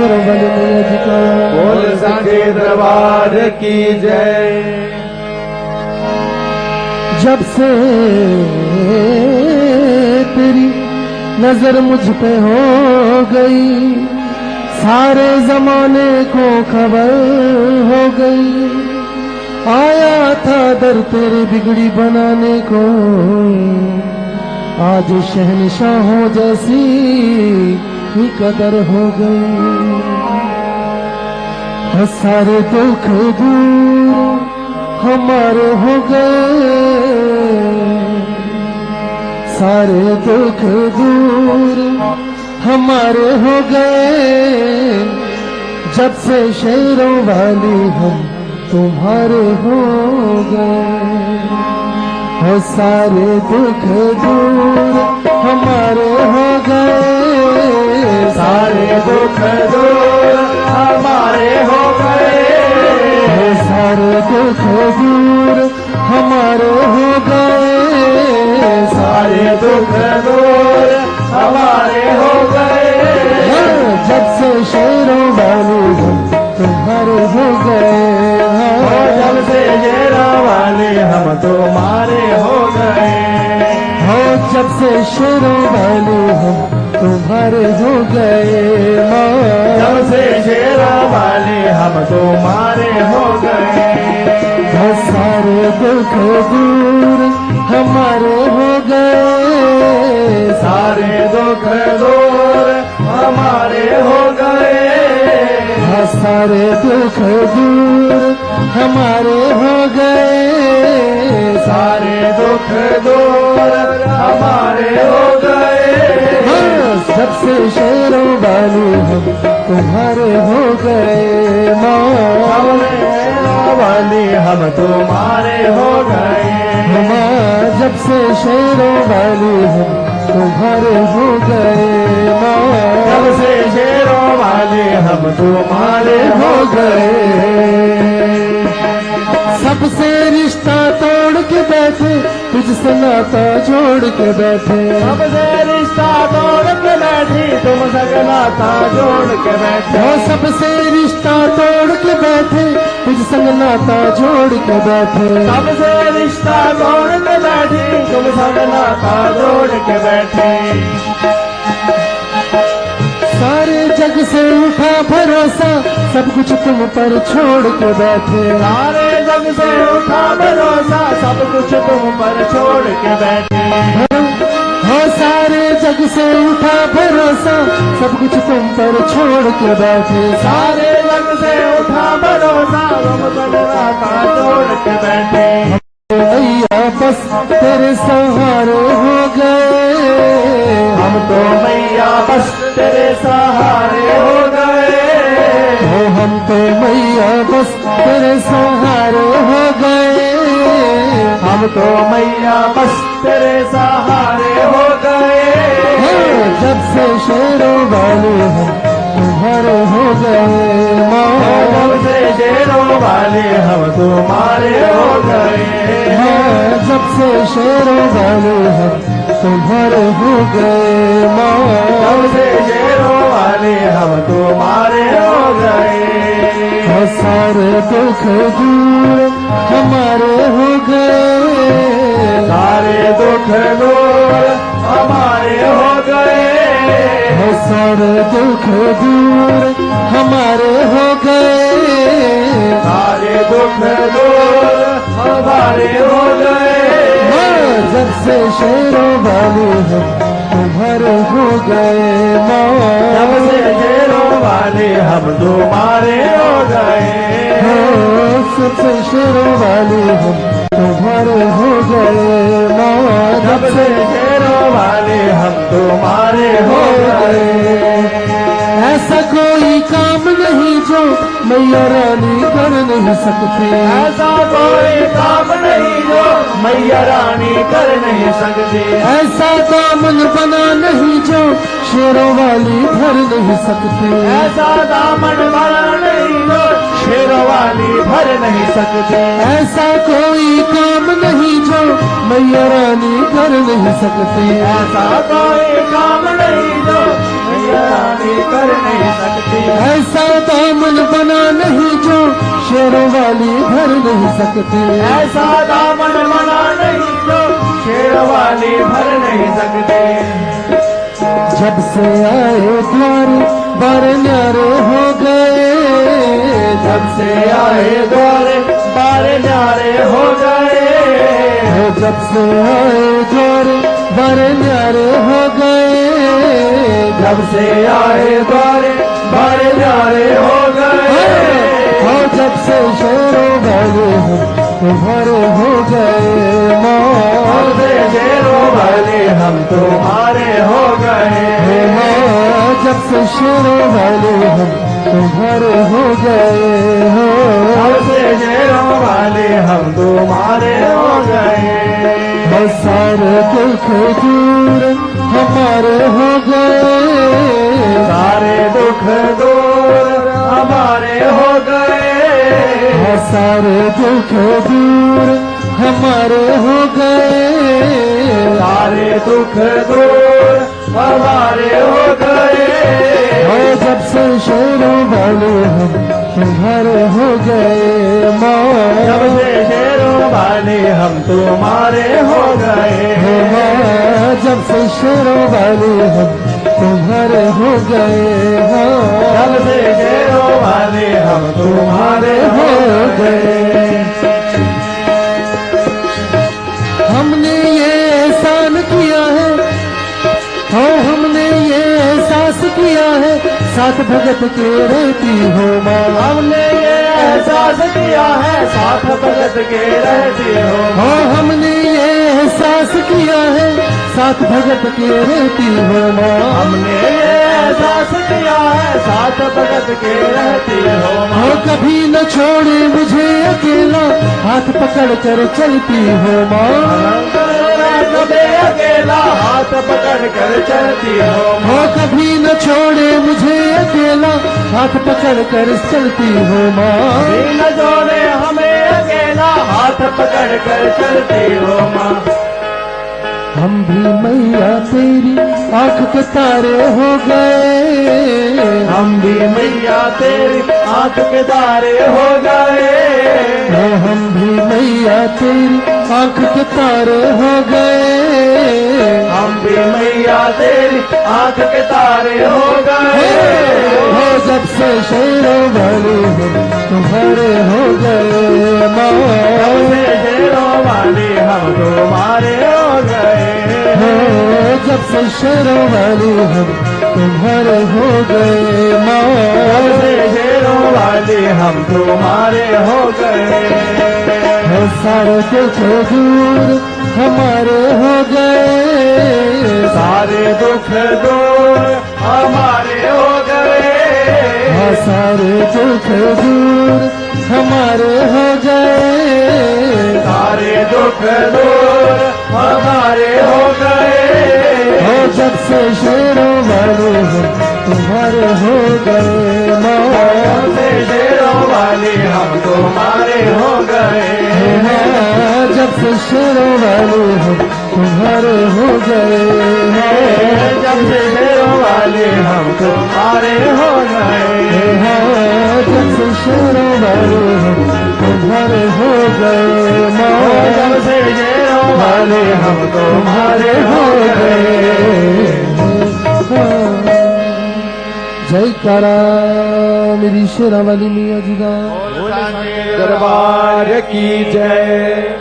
शेरों वाले मैया जी का। बोल सांचे दरबार की जय। जब से तेरी नजर मुझ पे हो गई, सारे जमाने को खबर हो गई। आया था दर तेरे बिगड़ी बनाने को, आज शहंशाहों जैसी ही कदर हो गई। सारे दुख दूर हमारे हो गए, सारे दुख दूर हमारे हो गए। जब से शेरों वाली हम तुम्हारे हो गए। हो सारे दुख दूर हमारे हो गए, सारे दुख दूर हमारे हो गए। सारे दुख दूर हमारे हो गए, सारे दुख दूर हमारे हो गए। जब से शेरों वाले हम तुम्हारे हो गए। जब से शेरों वाले हम तुम्हारे हो गए। हो जब से शेरों वाले हम तुम्हारे हो गए। जब से शेरों वाले हम तुम्हारे हो गए। सारे दुख दूर हमारे हो गए, सारे दुख दूर हमारे हो गए। सारे दुख दूर हमारे हो गए, सारे दुख दूर हमारे हो गए। सबसे शेरों वाले हम तुम्हारे हो गए। वाले हम तुम्हारे हो गए। जब से शेरों वाले हम तुम्हारे हो गए। जब से शेरों वाले हम तुम्हारे हो गए। सबसे रिश्ता तोड़ के बैठे, तुझसे नाता जोड़ के बैठे। सबसे रिश्ता तोड़ के बैठी, तुमसे नाता जोड़ के बैठे। हो सबसे रिश्ता तोड़ के बैठे, तुझ संग नाता जोड़ के बैठे। सबसे रिश्ता तोड़ के बैठी, तुमसे नाता जोड़ के बैठे। सारे जग से उठा भरोसा, सब कुछ तुम पर छोड़ के बैठे। सारे जग से उठा भरोसा, सब कुछ तुम पर छोड़ के बैठे। हो सारे जग से उठा भरोसा, सब कुछ तुम पर छोड़ के बैठे। सारे जग से उठा भरोसा, तुम पर नाता जोड़ के बैठे। मैया बस तेरे सहारे हो गए। हम तो मैया बस तेरे सहारे हो गए। हो हम तो मैया बस तेरे सहारे हो गए। हम तो मैया बस तेरे सहारे हो गए। जब से शेरों वाले हम तुम्हारे हो गए। जब से शेरों वाले हम तुम्हारे हो गए। जब से शेरों वाले हम तुम्हारे हो गए। जब से शेरों वाले हम तुम्हारे हो गए। सारे दुख दूर हमारे हो गए। सारे दुख दूर हमारे हो गए। सारे दुख दूर हमारे हो गए। सारे दुख दूर हमारे हो गए। जब से शेरों वाले हम तुम्हारे हो गए। जब से शेरों वाले हम तुम्हारे हो गए। सबसे शेरों वाले हम तुम्हारे हो गए। जब से शेरों वाले हम तुम्हारे हो गए। ऐसा कोई काम नहीं जो मैया रानी कर नहीं सकती। ऐसा कोई काम नहीं जो मैया रानी कर नहीं सकती। ऐसा दामन बना नहीं जो शेरों वाली भर नहीं सकती। ऐसा दामन बना नहीं जो शेरों वाली भर नहीं सकती। ऐसा कोई काम नहीं जो मैया रानी कर नहीं सकती। ऐसा कोई काम नहीं जो मैया रानी कर भर नहीं सकती। ऐसा दामन बना नहीं जो शेरों वाली भर नहीं सकती। ऐसा दामन बना नहीं जो शेर वाली भर नहीं सकती। जब से आए द्वार बार न्यारे हो गए, जब से आए द्वारे बारे न्यारे हो गए। जब से आए द्वार बार न्यारे हो गए। जब से आए द्वारे बारे न्यारे हो गए। और जब से शेरों वाले हम तुम्हारे हो गए और से शेरों वाले हम तुम्हारे हो गए। जब से शेरों वाले हम तुम्हारे हो गए हो। और से शेरों वाले हम तुम्हारे हो गए। और सारे दुख दूर हमारे हो गए। सारे दुख दूर हमारे हो गए। सारे दुख दूर हमारे हो गए। सारे दुख दूर हमारे हो गए। और जब से शेरों वाले हम तुम्हारे हो गए माँ। जब से शेरों वाले हम तुम्हारे हो गए। जब से शेरों वाले हम तुम्हारे हो गए। जब से शेरों वाले हम तुम्हारे हो गए। हमने ये एहसान किया है, हमने ये एहसास किया है, साथ भगत के रहती हो माँ। हमने ये एहसास किया है, साथ भगत के रहती हो। हमने ये एहसास किया है, साथ भगत के रहती हो माँ। हमने ये एहसास किया है, साथ भगत के रहती हो। कभी न छोड़े मुझे अकेला, हाथ पकड़ कर चलती हो माँ। कभी अकेला हाथ पकड़ कर चलती हो। कभी न छोड़े मुझे अकेला, हाथ पकड़ कर चलती हो माँ। कभी न छोड़े हमें अकेला, हाथ पकड़ कर चलती हो माँ। हम भी मैया तेरी आंख के तारे हो गए। हम भी मैया तेरी आंख के तारे हो गए। हम भी मैया तेरी आंख के तारे हो गए। हम भी मैया तेरी आंख के तारे हो गए। जब से शेरों वाले हम तुम्हारे हो गए माँ। जब से शेरों वाले हम तुम्हारे हो गए। जब से शेरों वाले हम तुम्हारे हो गए माँ। जब से शेरों वाले हम तुम्हारे हो गए। सारे दुख दूर हमारे हो गए। सारे दुख दूर हमारे हो गए। सारे दुख दूर हमारे हो गए। सारे दुख दूर हमारे हो गए। जब से शेरों वाले हम तुम्हारे हो गए माँ। जब से शेरों वाले हम तुम्हारे हो गए। जब से शेरों वाले हम तुम्हारे हो गए। जब से शेरों वाले हम तुम्हारे हो गए। जब से शेरों वाले हम तुम्हारे हो गए माँ। जब से शेरों वाले हम तुम्हारे हो गए। जयकारा मेरी शेरा वाली मियाँ जी का दरबार की जय।